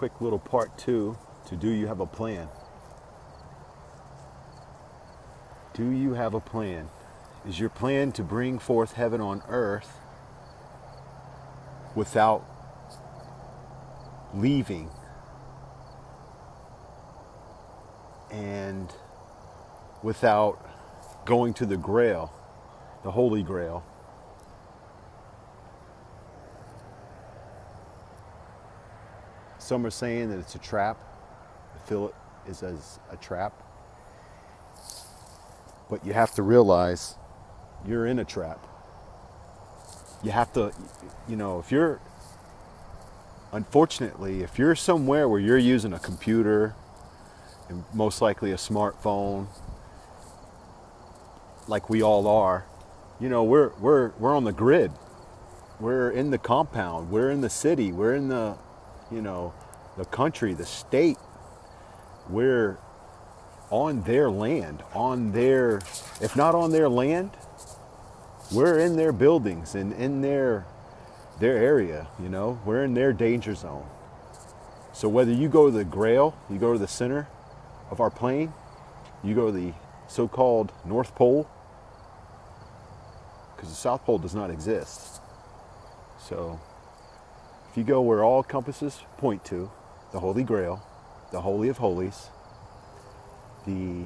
quick little part two to do you have a plan? Do you have a plan? Is your plan to bring forth heaven on earth without leaving and without going to the Grail, the Holy Grail? Some are saying that it's a trap. I feel it is as a trap. But you have to realize you're in a trap. You have to, if you're, unfortunately, if you're somewhere where you're using a computer and most likely a smartphone, like we all are, we're on the grid. We're in the compound. We're in the city. We're in the, the country, the state. We're on their land, if not on their land, we're in their buildings and in their area, we're in their danger zone. So whether you go to the Grail, you go to the center of our plane, you go to the so-called North Pole, because the South Pole does not exist. So if you go where all compasses point to, the Holy Grail, the Holy of Holies, the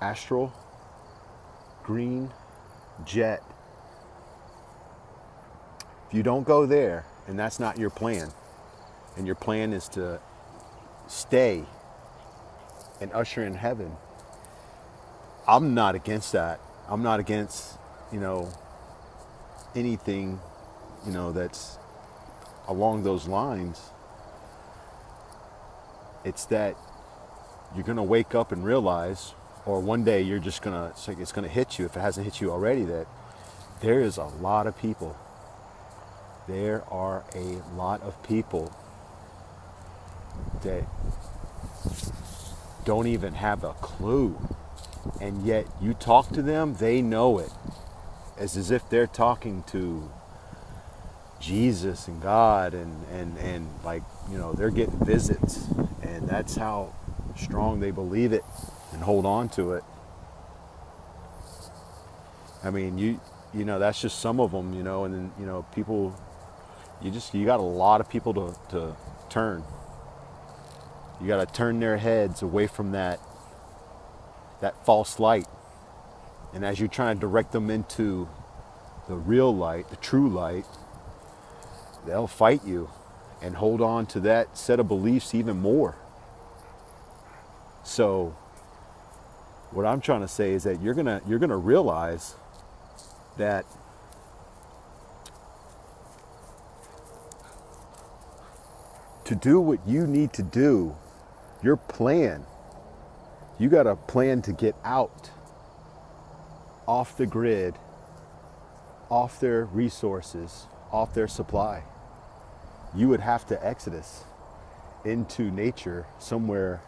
astral green jet, if you don't go there and that's not your plan, and your plan is to stay and usher in heaven, I'm not against that. I'm not against, anything, that's along those lines. It's that you're going to wake up and realize, or one day you're just going to, it's going to hit you, if it hasn't hit you already, that there is a lot of people. There are a lot of people that don't even have a clue. And yet you talk to them, they know it. As if they're talking to Jesus and God and like, they're getting visits. And that's how strong they believe it and hold on to it. I mean, you that's just some of them, and then, people, you got a lot of people to turn. You got to turn their heads away from that false light. And as you're trying to direct them into the real light, the true light, they'll fight you and hold on to that set of beliefs even more. So what I'm trying to say is that you're gonna realize that to do what you need to do, your plan, you got a plan to get out, off the grid, off their resources, off their supply. You would have to exodus into nature somewhere,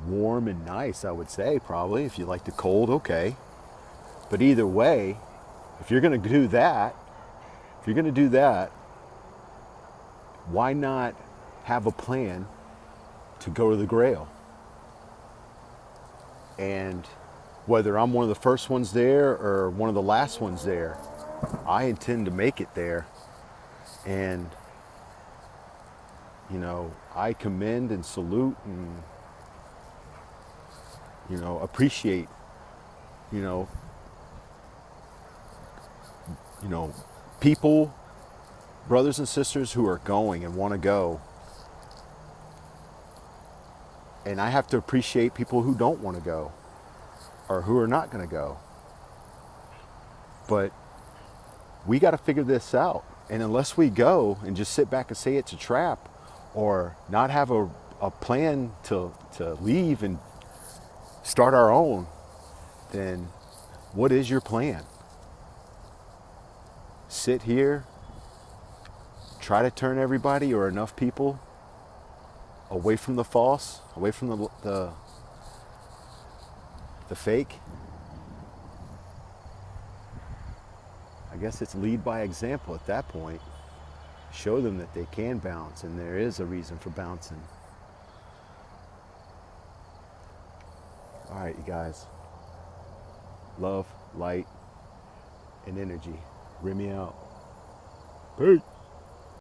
warm and nice, I would say, probably. If you like the cold, okay. But either way, if you're going to do that, why not have a plan to go to the Grail? And whether I'm one of the first ones there or one of the last ones there, I intend to make it there. And, I commend and salute and, appreciate, people, brothers and sisters who are going and want to go. And I have to appreciate people who don't want to go or who are not going to go. But we got to figure this out. And unless we go and just sit back and say it's a trap, or not have a plan to leave and start our own, then what is your plan? Sit here, try to turn everybody or enough people away from the false, away from the fake? I guess it's lead by example at that point. Show them that they can bounce and there is a reason for bouncing. All right, you guys. Love, light, and energy. Rim me out. Peace.